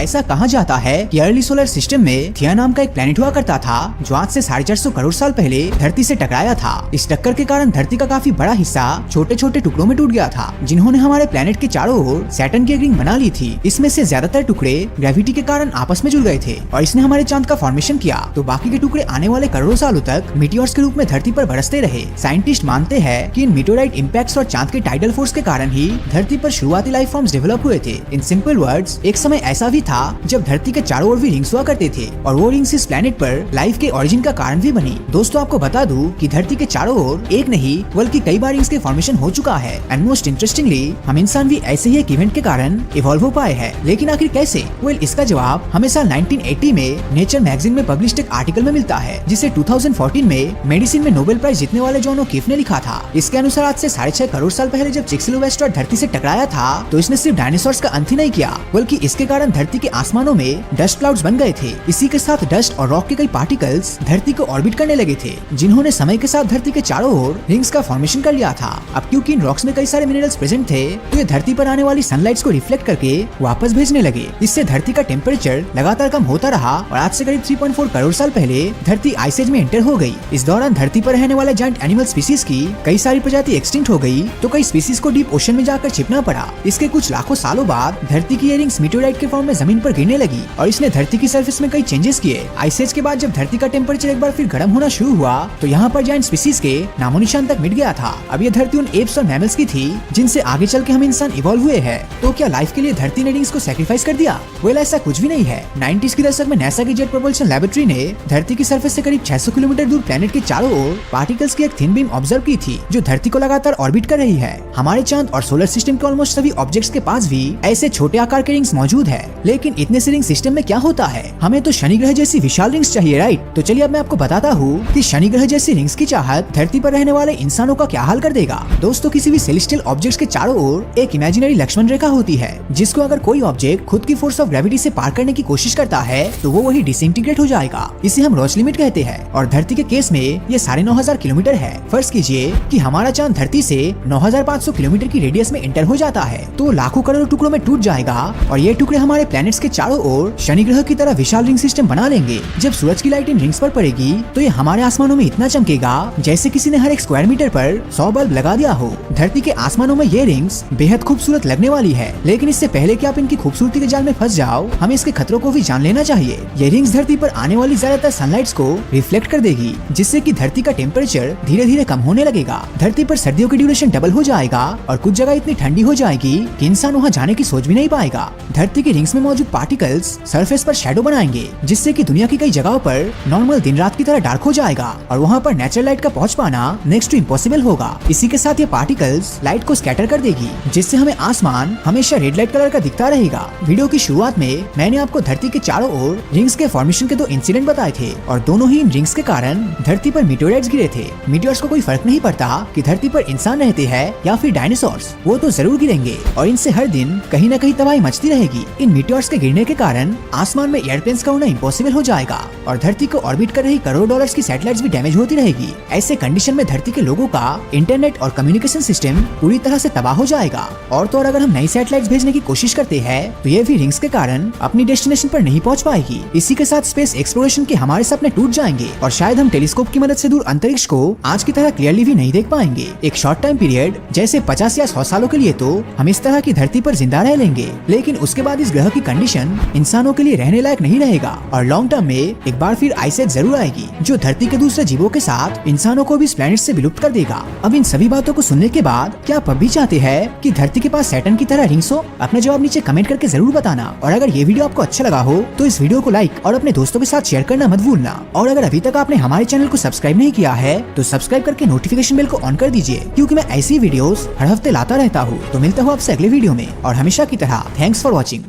ऐसा कहा जाता है कि अर्ली सोलर सिस्टम में थिया नाम का एक प्लेनेट हुआ करता था जो आज से 450 करोड़ साल पहले धरती से टकराया था। इस टक्कर के कारण धरती का काफी बड़ा हिस्सा छोटे छोटे टुकड़ों में टूट गया था, जिन्होंने हमारे प्लेनेट के चारों ओर सैटर्न की एक रिंग बना ली थी। इसमें से ज्यादातर टुकड़े ग्रेविटी के कारण आपस में जुड़ गए थे और इसने हमारे चांद का फॉर्मेशन किया, तो बाकी के टुकड़े आने वाले करोड़ों सालों तक मीटियोर्स के रूप में धरती पर बरसते रहे। साइंटिस्ट मानते हैं कि इन मीटियोराइट इम्पैक्ट्स और चांद के टाइडल फोर्स के कारण ही धरती पर शुरुआती लाइफ फॉर्म्स डेवलप हुए थे। इन सिंपल वर्ड्स, एक समय ऐसा भी था जब धरती के चारों ओर भी रिंग्स हुआ करते थे और वो रिंग्स इस प्लेनेट पर लाइफ के ओरिजिन का कारण भी बनी। दोस्तों, आपको बता दूं कि धरती के चारों ओर एक नहीं बल्कि कई बार रिंग्स के फॉर्मेशन हो चुका है। एंड मोस्ट इंटरेस्टिंगली, हम इंसान भी ऐसे ही एक इवेंट के कारण इवॉल्व हो पाए हैं। लेकिन आखिर कैसे? वेल, इसका जवाब हमें साल 1980 में नेचर मैगजीन में पब्लिश्ड एक आर्टिकल में मिलता है, जिसे 2014 में मेडिसिन में नोबेल प्राइज जीतने वाले जॉन ओ'कीफ ने लिखा था। इसके अनुसार आज से 6.5 करोड़ साल पहले जब चिक्सलुव एस्टेरॉयड धरती से टकराया था, तो इसने सिर्फ डायनासोर्स का अंत ही नहीं किया, बल्कि इसके कारण धरती के आसमानों में डस्ट क्लाउड्स बन गए थे। इसी के साथ डस्ट और रॉक के कई पार्टिकल्स धरती को ऑर्बिट करने लगे थे, जिन्होंने समय के साथ धरती के चारों ओर रिंग्स का फॉर्मेशन कर लिया था। अब क्योंकि इन रॉक्स में कई सारे मिनरल्स प्रेजेंट थे, तो ये धरती पर आने वाली सनलाइट्स को रिफ्लेक्ट करके वापस भेजने लगे। इससे धरती का टेम्परेचर लगातार कम होता रहा और आज से करीब 3.4 करोड़ साल पहले धरती आइस एज में एंटर हो गई। इस दौरान धरती पर रहने वाले जायंट एनिमल स्पीसीज की कई सारी प्रजाति एक्सटिंक्ट हो गई, तो कई स्पीसीज को डीप ओशन में जाकर छिपना पड़ा। इसके कुछ लाखों सालों बाद धरती की ये रिंग्स मीटियोराइट के फॉर्म में जमीन पर गिरने लगी और इसने धरती की सरफेस में कई चेंजेस किए। आइस एज के बाद जब धरती का टेम्परेचर एक बार फिर गर्म होना शुरू हुआ, तो यहाँ पर जायंट स्पीसीज के नामो निशान तक मिट गया था। अब ये धरती उन एप्स और मैमल्स की थी जिनसे आगे चल के हम इंसान इवॉल्व हुए हैं। तो क्या लाइफ के लिए धरती ने रिंग्स को सैक्रिफाइस कर दिया? वेल, ऐसा कुछ भी नहीं है। 90s के दशक में नासा की जेट प्रोपल्शन लैबोरेटरी ने धरती की सरफेस से करीब 600 किलोमीटर दूर प्लेनेट के चारों ओर पार्टिकल्स की एक थिन बीम ऑब्जर्व की थी, जो धरती को लगातार ऑर्बिट कर रही है। हमारे चांद और सोलर सिस्टम के ऑलमोस्ट सभी ऑब्जेक्ट्स के पास भी ऐसे छोटे आकार के रिंग्स मौजूद है। लेकिन इतने से रिंग सिस्टम में क्या होता है? हमें तो शनि ग्रह जैसी विशाल रिंग्स चाहिए, राइट? तो चलिए अब मैं आपको बताता हूँ कि शनि ग्रह जैसी रिंग्स की चाहत धरती पर रहने वाले इंसानों का क्या हाल कर देगा। दोस्तों, किसी भी सेलेस्टियल ऑब्जेक्ट्स के चारों ओर एक इमेजिनरी लक्ष्मण रेखा होती है, जिसको अगर कोई ऑब्जेक्ट खुद की फोर्स ऑफ ग्रेविटी से पार करने की कोशिश करता है, तो वो वही डिसइंटीग्रेट हो जाएगा। इसे हम रोज लिमिट कहते हैं और धरती के केस में ये 9,500 किलोमीटर है। फर्ज कीजिए कि हमारा चांद धरती से 9,500 किलोमीटर की रेडियस में एंटर हो जाता है, तो लाखों करोड़ों टुकड़ों में टूट जाएगा और ये टुकड़े हमारे प्लैनेट्स के चारों ओर शनि ग्रह की तरह विशाल रिंग सिस्टम बना लेंगे। जब सूरज की लाइट इन रिंग्स पर पड़ेगी, तो ये हमारे आसमानों में इतना चमकेगा जैसे किसी ने हर एक स्क्वायर मीटर पर 100 बल्ब लगा दिया हो। धरती के आसमानों में ये रिंग्स बेहद खूबसूरत लगने वाली है, लेकिन इससे पहले कि आप इनकी खूबसूरती के जाल में फंस जाओ, हमें इसके खतरों को भी जान लेना चाहिए। ये रिंग्स धरती पर आने वाली ज्यादातर सनलाइट्स को रिफ्लेक्ट कर देगी, जिससे कि धरती का टेम्परेचर धीरे धीरे कम होने लगेगा। धरती पर सर्दियों की ड्यूरेशन डबल हो जाएगा और कुछ जगह इतनी ठंडी हो जाएगी कि इंसान वहाँ जाने की सोच भी नहीं पाएगा। धरती के रिंग्स में मौजूद पार्टिकल्स सरफेस पर शैडो बनाएंगे, जिससे कि दुनिया की कई जगहों पर नॉर्मल दिन रात की तरह डार्क हो जाएगा और वहाँ पर नेचुरल लाइट का पहुँच पाना नेक्स्ट टू इम्पॉसिबल होगा। इसी के साथ ये पार्टिकल्स लाइट को स्कैटर कर देगी, जिससे हमें आसमान हमेशा रेड लाइट कलर का दिखता रहेगा। वीडियो की शुरुआत में मैंने आपको धरती के चारों ओर रिंग्स के फॉर्मेशन के 2 इंसिडेंट बताए थे और दोनों ही इन रिंग्स के कारण धरती पर मीटियोराइट्स गिरे थे। मीटियोर्स को कोई फर्क नहीं पड़ता कि धरती पर इंसान रहते हैं या फिर डायनासोर्स, वो तो जरूर गिरेंगे और इनसे हर दिन कहीं न कहीं तबाही मचती रहेगी। इन मीटियोर्स के गिरने के कारण आसमान में एयरप्लेन्स का उड़ना इम्पॉसिबल हो जाएगा और धरती को ऑर्बिट कर रही करोड़ों डॉलर्स की सैटेलाइट्स भी डैमेज होती रहेगी। ऐसे कंडीशन में धरती के लोगों का इंटरनेट और कम्युनिकेशन सिस्टम पूरी तरह से तबाह हो जाएगा। और तो और अगर हम नई सैटेलाइट्स भेजने की कोशिश करते हैं, तो ये भी रिंग्स के कारण अपनी डेस्टिनेशन पर नहीं पहुंच पाएगी। इसी के साथ स्पेस एक्सप्लोरेशन के हमारे सपने टूट जाएंगे और शायद हम टेलीस्कोप की मदद से दूर अंतरिक्ष को आज की तरह क्लियरली भी नहीं देख पाएंगे। एक शॉर्ट टाइम पीरियड जैसे 50 या 100 सालों के लिए तो हम इस तरह की धरती पर जिंदा रह लेंगे, लेकिन उसके बाद इस ग्रह की कंडीशन इंसानों के लिए रहने लायक नहीं रहेगा और लॉन्ग टर्म में एक बार फिर आइस एज जरूर आएगी, जो धरती के दूसरे जीवों के साथ इंसानों को भी इस प्लेनेट से विलुप्त कर देगा। अब इन सभी बातों को सुनने के बाद क्या आप भी चाहते हैं कि धरती के पास सैटर्न की तरह रिंग्स हो? अपना जवाब नीचे कमेंट करके जरूर बताना। और अगर ये वीडियो आपको अच्छा लगा हो तो इस वीडियो को लाइक और अपने दोस्तों के साथ शेयर करना मत भूलना। और अगर अभी तक आपने हमारे चैनल को सब्सक्राइब नहीं किया है तो सब्सक्राइब करके नोटिफिकेशन बेल को ऑन कर दीजिए, क्योंकि मैं ऐसी वीडियोस हर हफ्ते लाता रहता हूँ। तो मिलता हूँ आपसे अगले वीडियो में और हमेशा की तरह थैंक्स फॉर वॉचिंग।